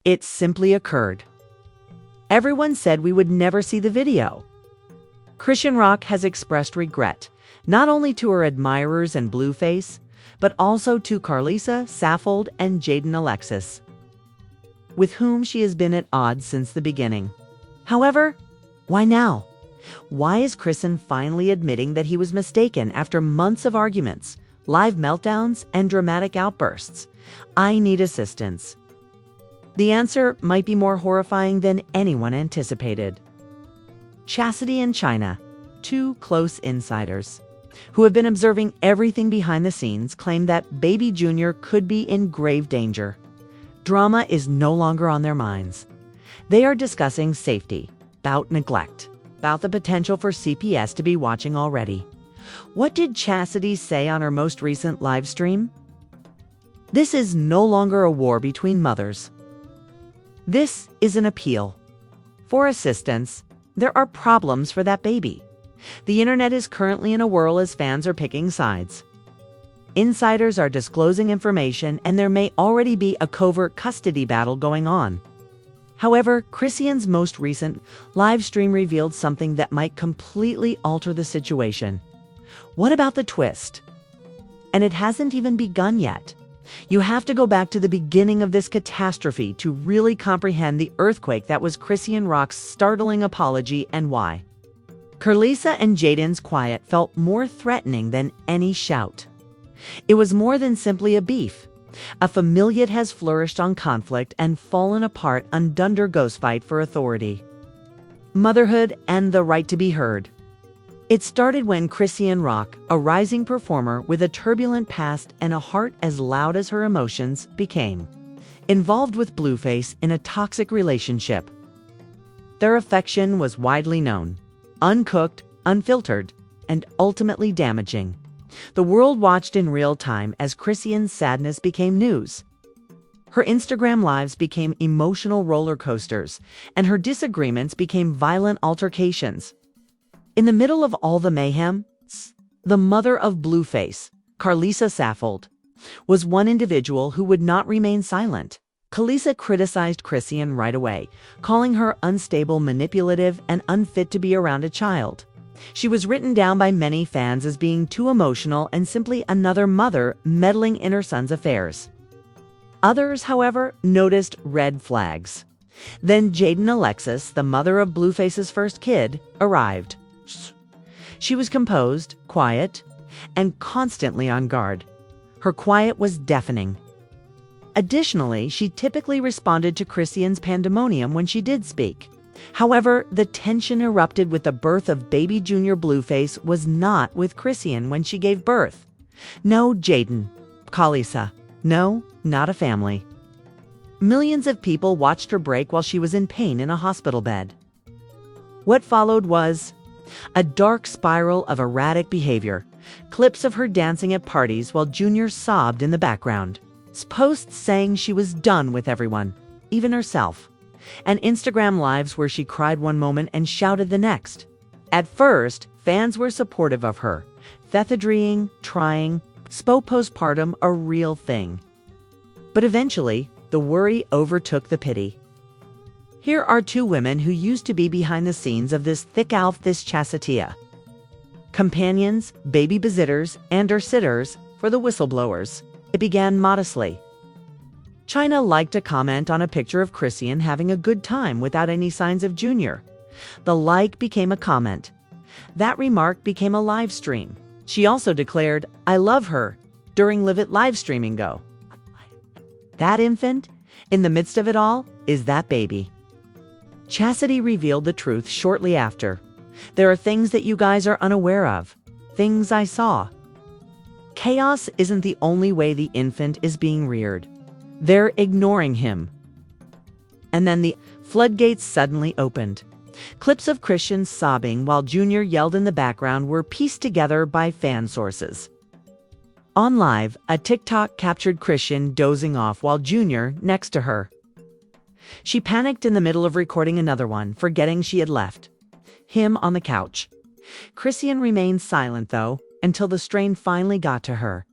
It simply occurred. Everyone said we would never see the video. Chrisean Rock has expressed regret, not only to her admirers and Blueface, but also to Karlissa, Saffold, and Jaidyn Alexis, with whom she has been at odds since the beginning. However, why now? Why is Chrisean finally admitting that he was mistaken after months of arguments, live meltdowns, and dramatic outbursts? I need assistance. The answer might be more horrifying than anyone anticipated. Chasity and Chyna, two close insiders, who have been observing everything behind the scenes, claim that baby Junior could be in grave danger. Drama is no longer on their minds. They are discussing safety, about neglect, about the potential for CPS to be watching already. What did Chasity say on her most recent live stream? This is no longer a war between mothers. This is an appeal for assistance. There are problems for that baby. The internet is currently in a whirl as fans are picking sides. Insiders are disclosing information, and there may already be a covert custody battle going on. However, Chrisean's most recent live stream revealed something that might completely alter the situation. What about the twist? And it hasn't even begun yet. You have to go back to the beginning of this catastrophe to really comprehend the earthquake that was Chrisean Rock's startling apology and why. Karlissa and Jaidyn's quiet felt more threatening than any shout. It was more than simply a beef. A familial has flourished on conflict and fallen apart under ghost fight for authority, motherhood, and the right to be heard. It started when Chrisean Rock, a rising performer with a turbulent past and a heart as loud as her emotions, became involved with Blueface in a toxic relationship. Their affection was widely known, uncooked, unfiltered, and ultimately damaging. The world watched in real time as Chrisean's sadness became news. Her Instagram lives became emotional roller coasters, and her disagreements became violent altercations. In the middle of all the mayhem, the mother of Blueface, Karlissa Saffold, was one individual who would not remain silent. Karlissa criticized Chrisean right away, calling her unstable, manipulative, and unfit to be around a child. She was written down by many fans as being too emotional and simply another mother meddling in her son's affairs. Others, however, noticed red flags. Then Jaidyn Alexis, the mother of Blueface's first kid, arrived. She was composed, quiet, and constantly on guard. Her quiet was deafening. Additionally, she typically responded to Chrisean's pandemonium when she did speak. However, the tension erupted with the birth of baby Junior. Blueface was not with Chrisean when she gave birth. No, Jaidyn. Karlissa. No, not a family. Millions of people watched her break while she was in pain in a hospital bed. What followed was a dark spiral of erratic behavior, clips of her dancing at parties while Junior sobbed in the background, posts saying she was done with everyone, even herself, and Instagram lives where she cried one moment and shouted the next. At first, fans were supportive of her, thethadrying, trying, postpartum a real thing. But eventually, the worry overtook the pity. Here are two women who used to be behind the scenes of this this Chasity. Companions, baby visitors, and/or sitters for the whistleblowers. It began modestly. Chyna liked a comment on a picture of Chrisean having a good time without any signs of Junior. The like became a comment. That remark became a live stream. She also declared, "I love her," during live streaming go. That infant, in the midst of it all, is that baby. Chasity revealed the truth shortly after. There are things that you guys are unaware of. Things I saw. Chaos isn't the only way the infant is being reared. They're ignoring him. And then the floodgates suddenly opened. Clips of Chrisean sobbing while Junior yelled in the background were pieced together by fan sources. On live, a TikTok captured Chrisean dozing off while Junior next to her. She panicked in the middle of recording another one, forgetting she had left him on the couch. Chrisean remained silent, though, until the strain finally got to her.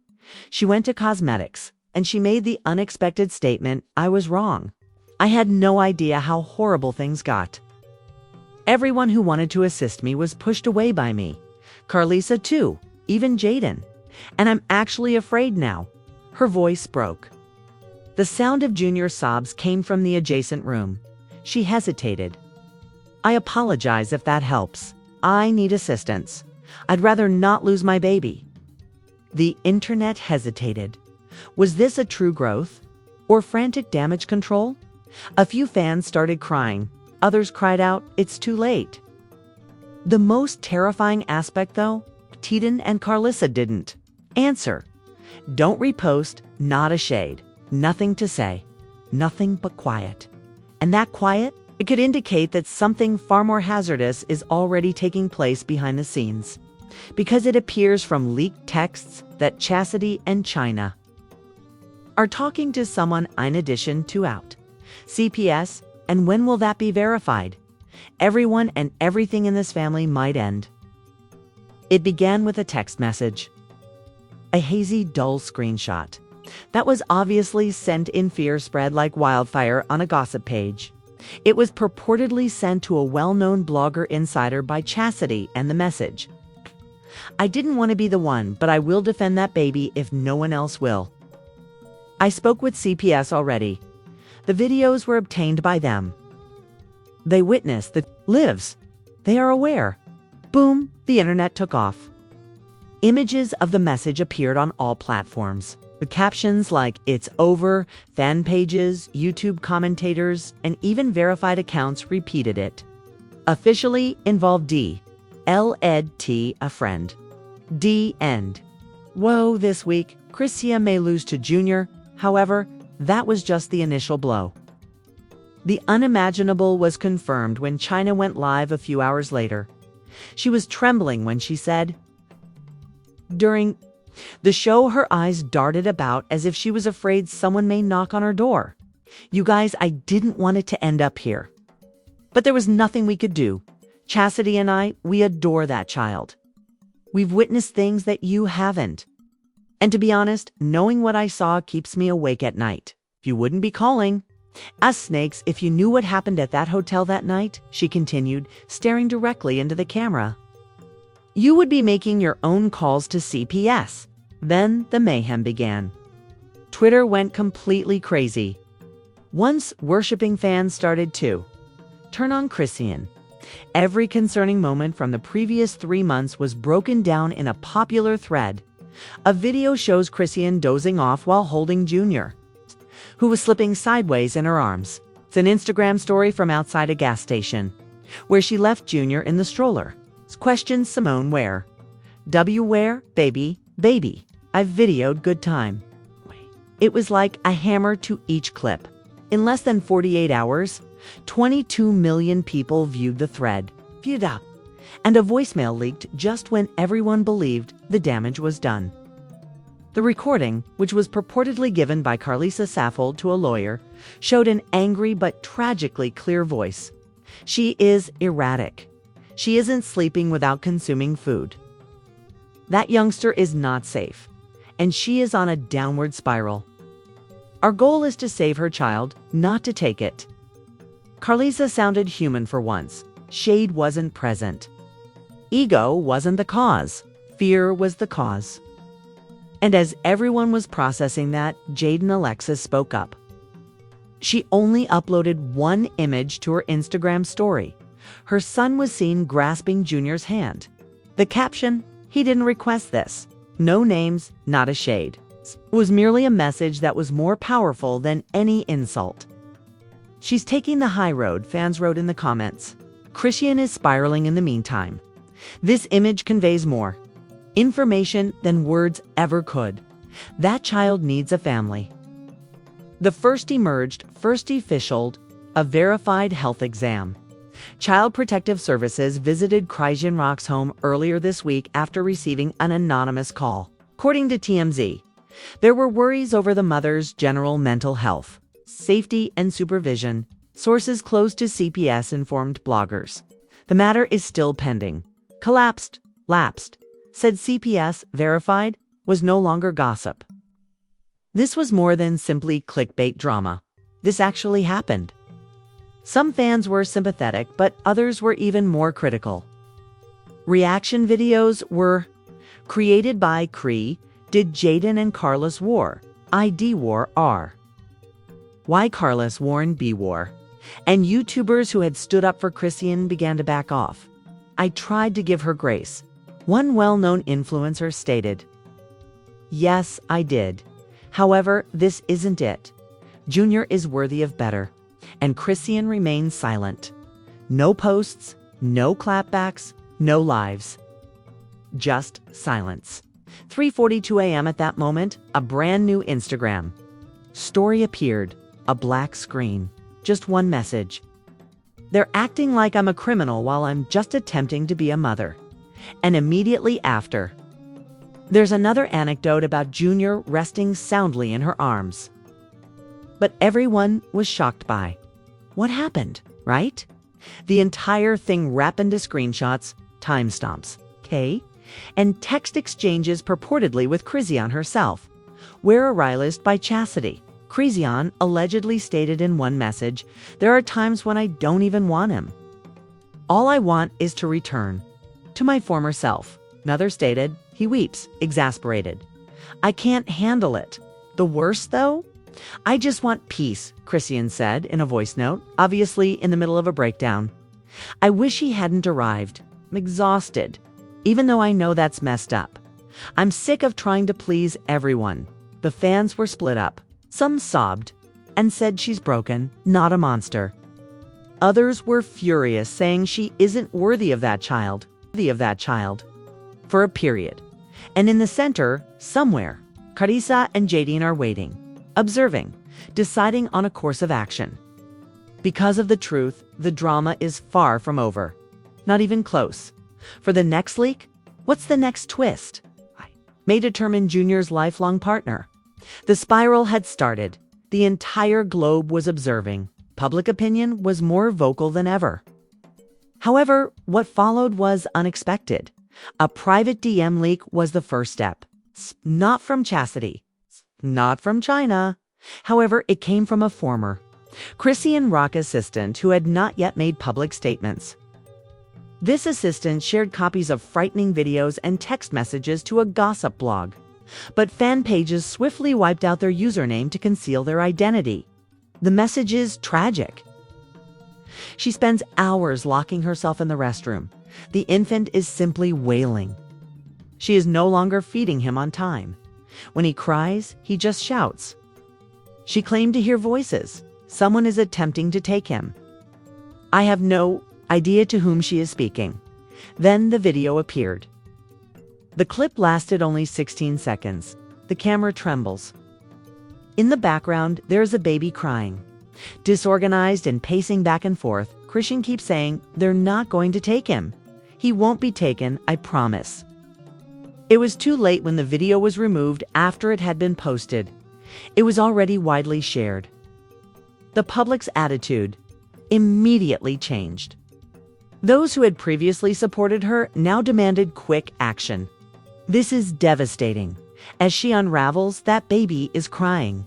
She went to cosmetics, and she made the unexpected statement, "I was wrong. I had no idea how horrible things got. Everyone who wanted to assist me was pushed away by me. Karlissa too, even Jaidyn. And I'm actually afraid now." Her voice broke. The sound of Junior's sobs came from the adjacent room. She hesitated. "I apologize if that helps. I need assistance. I'd rather not lose my baby." The internet hesitated. Was this a true growth? Or frantic damage control? A few fans started crying. Others cried out, "It's too late." The most terrifying aspect, though, Jaidyn and Karlissa didn't answer. Don't repost, not a shade. Nothing to say. Nothing but quiet. And that quiet, it could indicate that something far more hazardous is already taking place behind the scenes. Because it appears from leaked texts that Chasity and Chyna are talking to someone in addition to out. CPS, and when will that be verified? Everyone and everything in this family might end. It began with a text message. A hazy, dull screenshot. That was obviously sent in fear spread like wildfire on a gossip page. It was purportedly sent to a well-known blogger insider by Chasity, and the message: "I didn't want to be the one, but I will defend that baby if no one else will. I spoke with CPS already. The videos were obtained by them. They witnessed the lives. They are aware." Boom, the internet took off. Images of the message appeared on all platforms, with captions like "It's over," fan pages, YouTube commentators, and even verified accounts repeated it. Officially involved D. L-Ed T, a friend. D. End. Whoa, this week, Chrisean may lose to Junior. However, that was just the initial blow. The unimaginable was confirmed when Chyna went live a few hours later. She was trembling when she said, during the show, her eyes darted about as if she was afraid someone may knock on her door. "You guys, I didn't want it to end up here. But there was nothing we could do. Chasity and I, we adore that child. We've witnessed things that you haven't. And to be honest, knowing what I saw keeps me awake at night. You wouldn't be calling us snakes if you knew what happened at that hotel that night," she continued, staring directly into the camera. "You would be making your own calls to CPS." Then the mayhem began. Twitter went completely crazy. Once worshipping fans started to turn on Chrisean. Every concerning moment from the previous 3 months was broken down in a popular thread. A video shows Chrisean dozing off while holding Junior, who was slipping sideways in her arms. It's an Instagram story from outside a gas station, where she left Junior in the stroller. Questions Simone where? W where? Baby, baby. I've videoed good time. It was like a hammer to each clip. In less than 48 hours, 22 million people viewed the thread. Viewed up. And a voicemail leaked just when everyone believed the damage was done. The recording, which was purportedly given by Karlissa Saffold to a lawyer, showed an angry but tragically clear voice. She is erratic. She isn't sleeping without consuming food. That youngster is not safe, and she is on a downward spiral. Our goal is to save her child, not to take it. Karlissa sounded human for once. Shade wasn't present. Ego wasn't the cause. Fear was the cause. And as everyone was processing that, Jaidyn Alexis spoke up. She only uploaded one image to her Instagram story. Her son was seen grasping Junior's hand. The caption, "He didn't request this. No names, not a shade." It was merely a message that was more powerful than any insult. "She's taking the high road," fans wrote in the comments. Chrisean is spiraling in the meantime. This image conveys more information than words ever could. That child needs a family. The first emerged, first officialed, a verified health exam. Child Protective Services visited Chrisean Rock's home earlier this week after receiving an anonymous call. According to TMZ, there were worries over the mother's general mental health, safety, and supervision. Sources close to CPS informed bloggers. The matter is still pending. Lapsed, said CPS, verified, was no longer gossip. This was more than simply clickbait drama. This actually happened. Some fans were sympathetic, but others were even more critical. Reaction videos were created by Did Jaidyn and Karlissa war? ID war R. Why Karlissa warn B war? And YouTubers who had stood up for Chrisean began to back off. I tried to give her grace. One well-known influencer stated, "Yes, I did. However, this isn't it. Junior is worthy of better." And Chrisean remained silent. No posts, no clapbacks, no lives. Just silence. 3:42 a.m. at that moment, a brand new Instagram story appeared. A black screen. Just one message. "They're acting like I'm a criminal while I'm just attempting to be a mother." And immediately after, there's another anecdote about Junior resting soundly in her arms. But everyone was shocked by what happened, right? The entire thing wrapped into screenshots, timestamps, and text exchanges purportedly with Chrisean herself. We're aroused by Chasity. Chrisean allegedly stated in one message, "There are times when I don't even want him. All I want is to return to my former self." Another stated, "He weeps, exasperated. I can't handle it. The worst, though? I just want peace," Chrisean said in a voice note, obviously in the middle of a breakdown. "I wish he hadn't arrived. I'm exhausted, even though I know that's messed up. I'm sick of trying to please everyone." The fans were split up. Some sobbed and said she's broken, not a monster. Others were furious, saying she isn't worthy of that child. For a period. And in the center, somewhere, Karlissa and Jaidyn are waiting, observing, deciding on a course of action. Because of the truth, the drama is far from over. Not even close. For the next leak, what's the next twist? May determine Junior's lifelong partner. The spiral had started. The entire globe was observing. Public opinion was more vocal than ever. However, what followed was unexpected. A private DM leak was the first step. Not from Chasity. Not from Chyna. However, it came from a former Chrisean rock assistant who had not yet made public statements. This assistant shared copies of frightening videos and text messages to a gossip blog. But fan pages swiftly wiped out their username to conceal their identity. The message is tragic. She spends hours locking herself in the restroom. The infant is simply wailing. She is no longer feeding him on time. When he cries, he just shouts. She claimed to hear voices. Someone is attempting to take him. I have no idea to whom she is speaking. Then the video appeared. The clip lasted only 16 seconds. The camera trembles. In the background, there is a baby crying. Disorganized and pacing back and forth, Chrisean keeps saying, "They're not going to take him. He won't be taken, I promise." It was too late when the video was removed after it had been posted. It was already widely shared. The public's attitude immediately changed. Those who had previously supported her now demanded quick action. This is devastating. As she unravels, that baby is crying.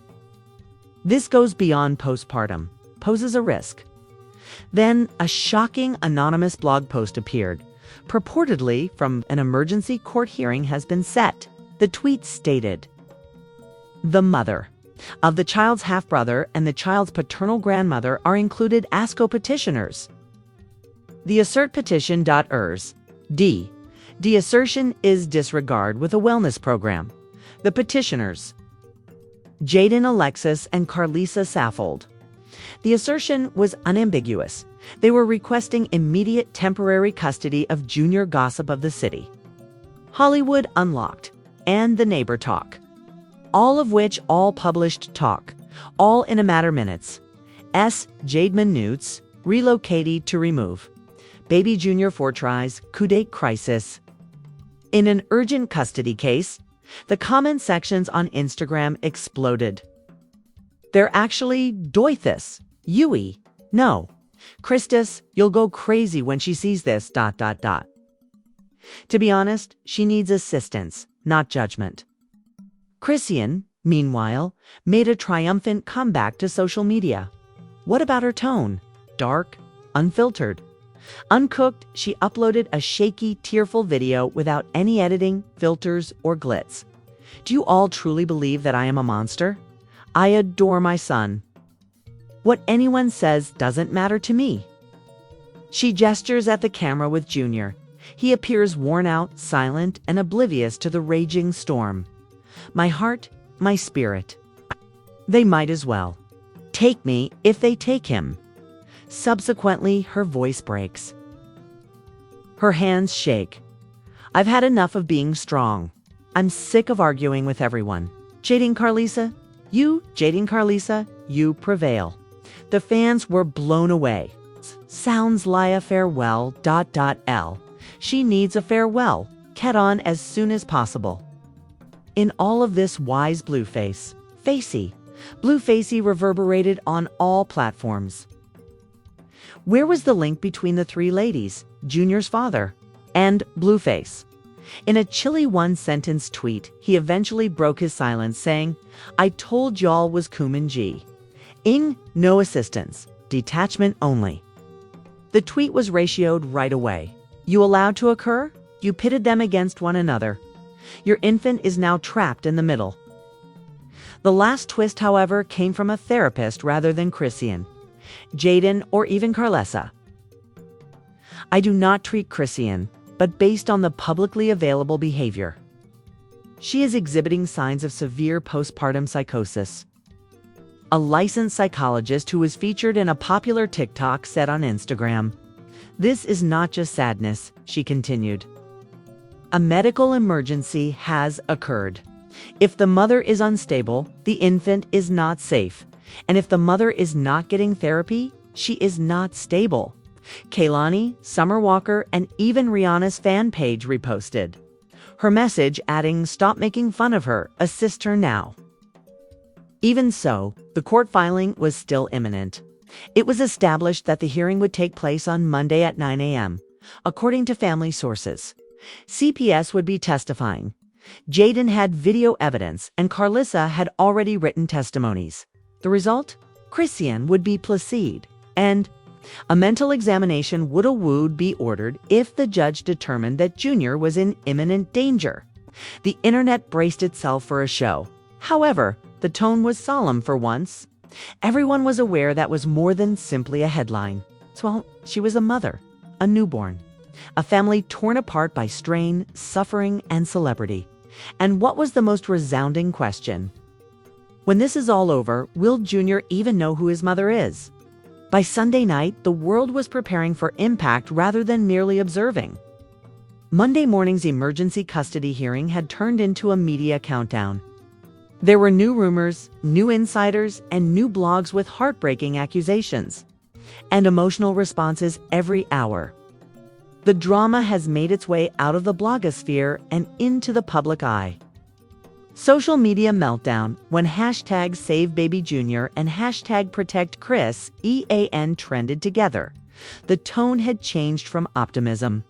This goes beyond postpartum, poses a risk. Then a shocking anonymous blog post appeared. Purportedly from an emergency court hearing has been set. The tweet stated, "The mother of the child's half-brother and the child's paternal grandmother are included as co-petitioners. The assert petition.ers. D. The assertion is disregard with a wellness program. The petitioners, Jaidyn, Alexis, and Karlissa Saffold. The assertion was unambiguous. They were requesting immediate temporary custody of junior gossip of the city. Hollywood Unlocked and The Neighbor Talk. All of which all published talk. All in a matter minutes. Jaidyn Newts, relocated to remove. Baby Junior 4 tries, coup d'etat crisis. In an urgent custody case, the comment sections on Instagram exploded. They're actually doithus, Yui, no. Christus, you'll go crazy when she sees this, ... To be honest, she needs assistance, not judgment. Chrisean, meanwhile, made a triumphant comeback to social media. What about her tone? dark, unfiltered. Uncooked, she uploaded a shaky, tearful video without any editing, filters, or glitz. Do you all truly believe that I am a monster? I adore my son. What anyone says doesn't matter to me. She gestures at the camera with Junior. He appears worn out, silent, and oblivious to the raging storm. My heart, my spirit. They might as well. Take me if they take him. Subsequently, her voice breaks. Her hands shake. I've had enough of being strong. I'm sick of arguing with everyone. Jaidyn Karlissa, you prevail. The fans were blown away. Sounds like a farewell, L. She needs a farewell. Get on as soon as possible. In all of this wise Blueface, Bluefacey reverberated on all platforms. Where was the link between the three ladies, Junior's father, and Blueface? In a chilly one-sentence tweet, he eventually broke his silence, saying, I told y'all was Kuman G. Ing, no assistance, detachment only. The tweet was ratioed right away. You allowed to occur? You pitted them against one another. Your infant is now trapped in the middle. The last twist, however, came from a therapist rather than Chrisean, Jaidyn, or even Karlissa. I do not treat Chrisean, but based on the publicly available behavior. She is exhibiting signs of severe postpartum psychosis. A licensed psychologist who was featured in a popular TikTok said on Instagram, "This is not just sadness," she continued. A medical emergency has occurred. If the mother is unstable, the infant is not safe. And if the mother is not getting therapy, she is not stable. Kaylani, Summer Walker, and even Rihanna's fan page reposted her message, adding, "Stop making fun of her, assist her now." Even so, the court filing was still imminent. It was established that the hearing would take place on Monday at 9 a.m., according to family sources. CPS would be testifying. Jaidyn had video evidence, and Karlissa had already written testimonies. The result? Chrisean would be placide, and a mental examination would be ordered if the judge determined that Junior was in imminent danger. The internet braced itself for a show. However, the tone was solemn for once. Everyone was aware that was more than simply a headline. Well, she was a mother, a newborn, a family torn apart by strain, suffering, and celebrity. And what was the most resounding question? When this is all over, will Junior even know who his mother is? By Sunday night, the world was preparing for impact rather than merely observing. Monday morning's emergency custody hearing had turned into a media countdown. There were new rumors, new insiders, and new blogs with heartbreaking accusations, and emotional responses every hour. The drama has made its way out of the blogosphere and into the public eye. Social media meltdown when hashtag #SaveBabyJunior and hashtag #ProtectChris trended together. The tone had changed from optimism.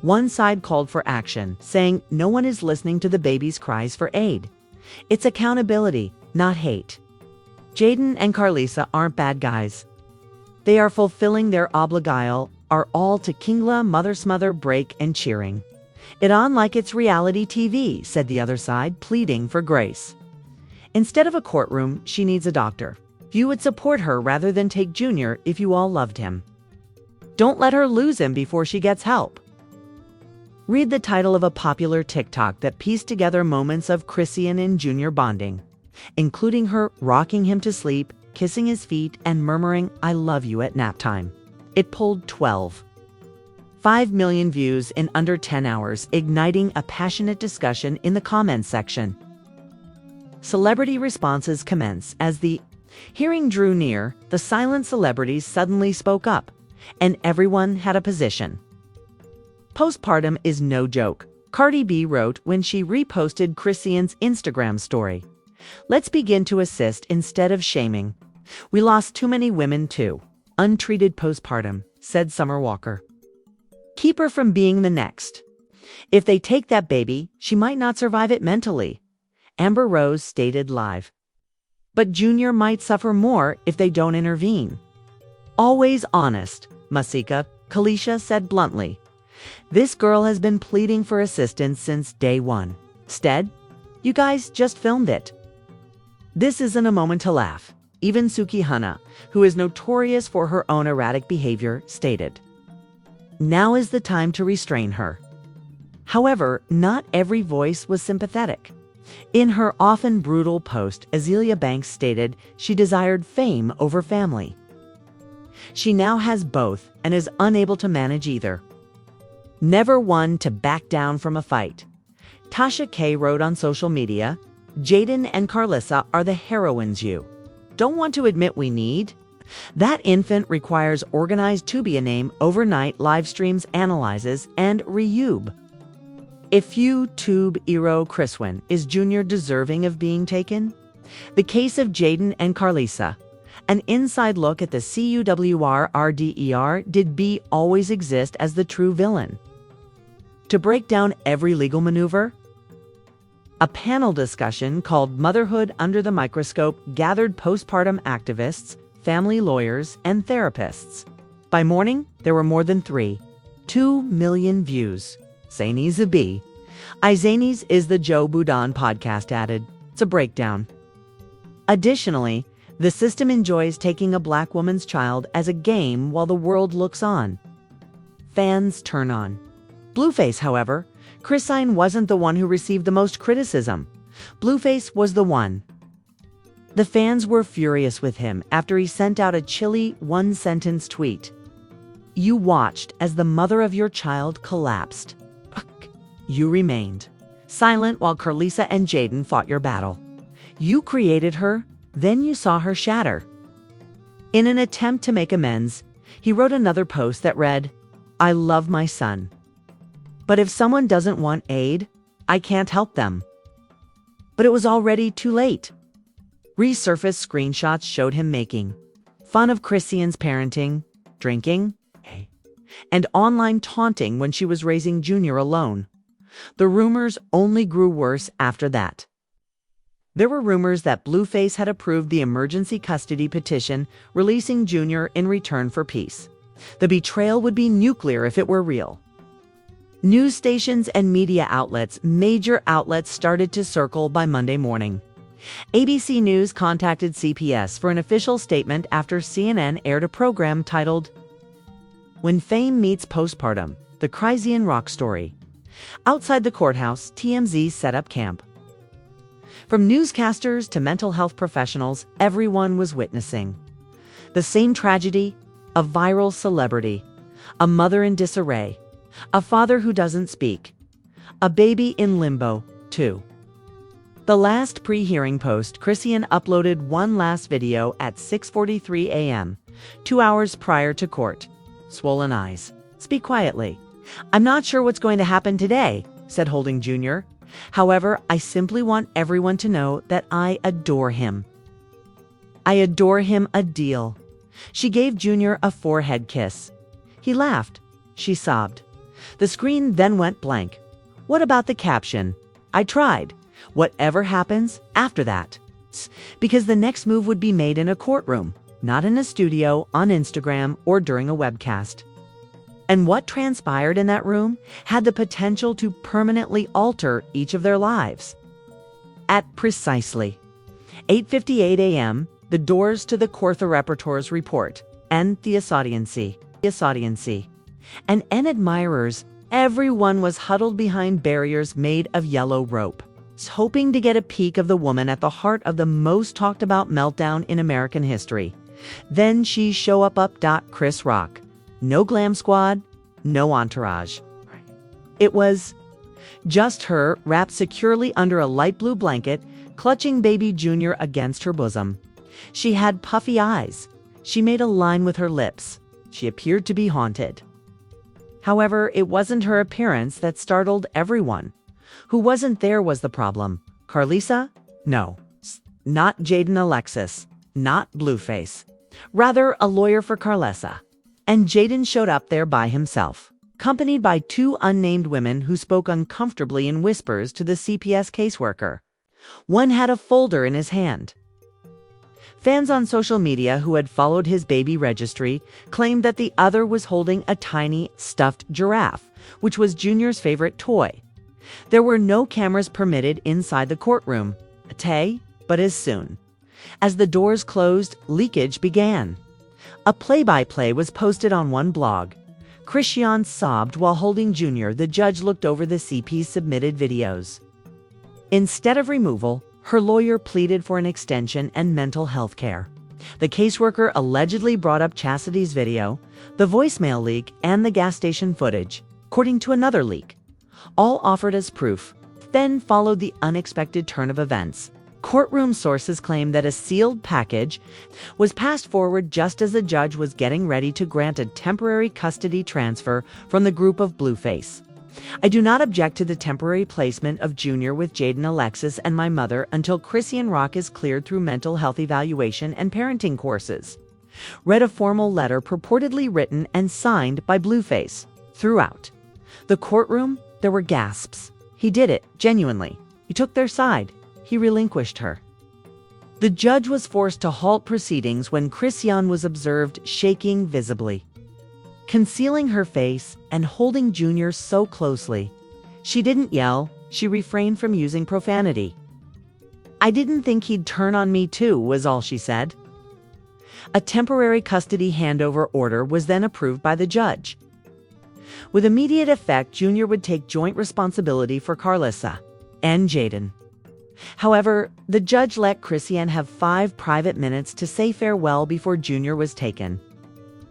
One side called for action, saying no one is listening to the baby's cries for aid. It's accountability, not hate. Jaidyn and Karlissa aren't bad guys. They are fulfilling their obligile, are all to Kingla, Mother Smother, break, and cheering. It on like it's reality TV, said the other side, pleading for grace. Instead of a courtroom, she needs a doctor. You would support her rather than take Junior if you all loved him. Don't let her lose him before she gets help. Read the title of a popular TikTok that pieced together moments of Chrisean and Junior bonding, including her rocking him to sleep, kissing his feet, and murmuring, "I love you" at nap time. It pulled 12.5 million views in under 10 hours, igniting a passionate discussion in the comments section. Celebrity responses commence. As the hearing drew near, the silent celebrities suddenly spoke up, and everyone had a position. Postpartum is no joke, Cardi B wrote when she reposted Chrisean's Instagram story. Let's begin to assist instead of shaming. We lost too many women too. Untreated postpartum, said Summer Walker. Keep her from being the next. If they take that baby, she might not survive it mentally, Amber Rose stated live. But Junior might suffer more if they don't intervene. Always honest, Masika, Karlissa said bluntly. This girl has been pleading for assistance since day one. Instead, you guys just filmed it. This isn't a moment to laugh. Even Chyna, who is notorious for her own erratic behavior, stated. Now is the time to restrain her. However, not every voice was sympathetic. In her often brutal post, Azealia Banks stated she desired fame over family. She now has both and is unable to manage either. Never one to back down from a fight. Tasha K wrote on social media, Jaidyn and Karlissa are the heroines you don't want to admit we need. That infant requires organized Tubia name, overnight live streams, analyzes, and reube. If you tube Ero Chrisean, is Junior deserving of being taken? The case of Jaidyn and Karlissa. An inside look at the CUWR-RDER. Did B always exist as the true villain? To break down every legal maneuver, a panel discussion called Motherhood Under the Microscope gathered postpartum activists, family lawyers, and therapists. By morning, there were more than 2 million views. Zanies a B. Zanies is the Joe Budon podcast added. It's a breakdown. Additionally, the system enjoys taking a black woman's child as a game while the world looks on. Fans turn on. Blueface, however, Chrisean wasn't the one who received the most criticism. Blueface was the one. The fans were furious with him after he sent out a chilly one-sentence tweet. You watched as the mother of your child collapsed. You remained silent while Karlissa and Jaidyn fought your battle. You created her, then you saw her shatter. In an attempt to make amends, he wrote another post that read, I love my son. But if someone doesn't want aid, I can't help them. But it was already too late. Resurfaced screenshots showed him making fun of Chrisean's parenting, drinking, and online taunting when she was raising Junior alone. The rumors only grew worse after that. There were rumors that Blueface had approved the emergency custody petition releasing Junior in return for peace. The betrayal would be nuclear if it were real. News stations and media outlets, major outlets, started to circle by Monday morning. ABC News contacted CPS for an official statement after CNN aired a program titled, When Fame Meets Postpartum, the Chrisean Rock Story. Outside the courthouse, TMZ set up camp. From newscasters to mental health professionals, everyone was witnessing the same tragedy: a viral celebrity, a mother in disarray, a father who doesn't speak, a baby in limbo, too. The last pre-hearing post, Chrisean uploaded one last video at 6:43 a.m., 2 hours prior to court. Swollen eyes. Speak quietly. I'm not sure what's going to happen today, said Holding Jr. However, I simply want everyone to know that I adore him. I adore him a deal. She gave Junior a forehead kiss. He laughed. She sobbed. The screen then went blank. What about the caption? I tried. Whatever happens after that. Because the next move would be made in a courtroom, not in a studio, on Instagram, or during a webcast. And what transpired in that room had the potential to permanently alter each of their lives. At precisely 8:58 a.m., the doors to the Cortha Repertoire's report and the audience, and admirers, everyone was huddled behind barriers made of yellow rope, hoping to get a peek of the woman at the heart of the most talked about meltdown in American history. Then she show up. Chris Rock. No glam squad, no entourage. It was just her, wrapped securely under a light blue blanket, clutching baby Junior against her bosom. She had puffy eyes. She made a line with her lips. She appeared to be haunted. However, it wasn't her appearance that startled everyone. Who wasn't there was the problem. Karlissa? No. Not Jaidyn Alexis. Not Blueface. Rather, a lawyer for Karlissa. And Jaidyn showed up there by himself, accompanied by 2 unnamed women who spoke uncomfortably in whispers to the CPS caseworker. One had a folder in his hand. Fans on social media who had followed his baby registry claimed that the other was holding a tiny, stuffed giraffe, which was Junior's favorite toy. There were no cameras permitted inside the courtroom, but as soon as the doors closed, leakage began. A play-by-play was posted on one blog. Chrisean sobbed while holding Junior. The judge looked over the CP's submitted videos. Instead of removal, her lawyer pleaded for an extension and mental health care. The caseworker allegedly brought up Chastity's video, the voicemail leak, and the gas station footage, according to another leak. All offered as proof. Then followed the unexpected turn of events. Courtroom sources claimed that a sealed package was passed forward just as the judge was getting ready to grant a temporary custody transfer from the group of Blueface. I do not object to the temporary placement of Junior with Jaidyn, Alexis, and my mother until Chrisean is cleared through mental health evaluation and parenting courses. Read a formal letter purportedly written and signed by Blueface. Throughout the courtroom, there were gasps. He did it, genuinely. He took their side. He relinquished her. The judge was forced to halt proceedings when Chrisean was observed shaking visibly, concealing her face and holding Junior so closely. She didn't yell. She refrained from using profanity. "I didn't think he'd turn on me too," was all she said. A temporary custody handover order was then approved by the judge. With immediate effect, Junior would take joint responsibility for Karlissa and Jaidyn. However, the judge let Chrisean have 5 private minutes to say farewell before Junior was taken.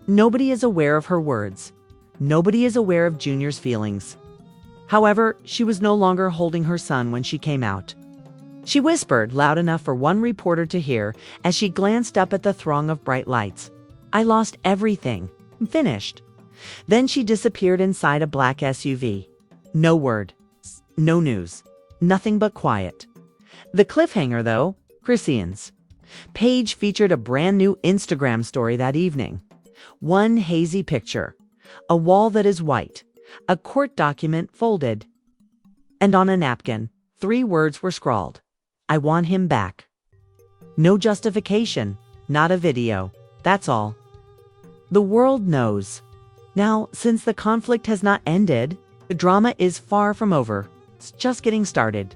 Nobody is aware of her words. Nobody is aware of Junior's feelings. However, she was no longer holding her son when she came out. She whispered loud enough for one reporter to hear as she glanced up at the throng of bright lights. "I lost everything. I'm finished." Then she disappeared inside a black SUV. No word. No news. Nothing but quiet. The cliffhanger, though, Chrisean's page featured a brand new Instagram story that evening. One hazy picture, a wall that is white, a court document folded, and on a napkin, 3 words were scrawled: "I want him back." No justification, not a video. That's all. The world knows. Now, since the conflict has not ended, the drama is far from over. It's just getting started.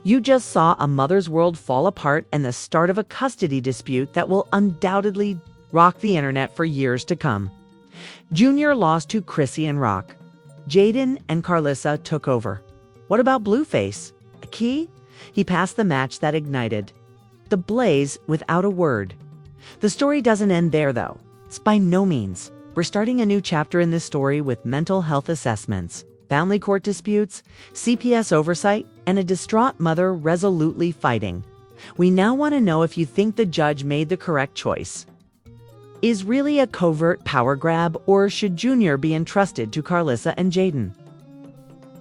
You just saw a mother's world fall apart and the start of a custody dispute that will undoubtedly rock the internet for years to come. Junior lost to Chrisean. Jaidyn and Karlissa took over. What about Blueface? A key? He passed the match that ignited the blaze without a word. The story doesn't end there, though. It's by no means. We're starting a new chapter in this story with mental health assessments, family court disputes, CPS oversight, and a distraught mother resolutely fighting. We now want to know if you think the judge made the correct choice. Is really a covert power grab, or should Junior be entrusted to Karlissa and Jaidyn?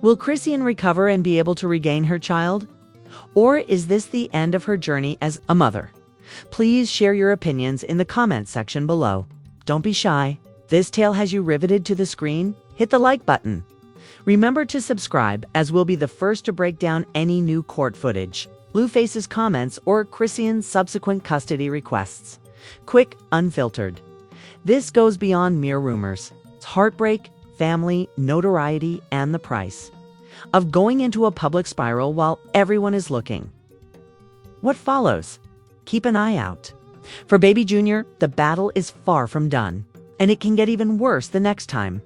Will Chrisean recover and be able to regain her child? Or is this the end of her journey as a mother? Please share your opinions in the comments section below. Don't be shy. This tale has you riveted to the screen? Hit the like button. Remember to subscribe, as we'll be the first to break down any new court footage, Blueface's comments, or Chrisean's subsequent custody requests. Quick, unfiltered. This goes beyond mere rumors. It's heartbreak, family, notoriety, and the price of going into a public spiral while everyone is looking. What follows? Keep an eye out. For baby Junior, the battle is far from done, and it can get even worse the next time.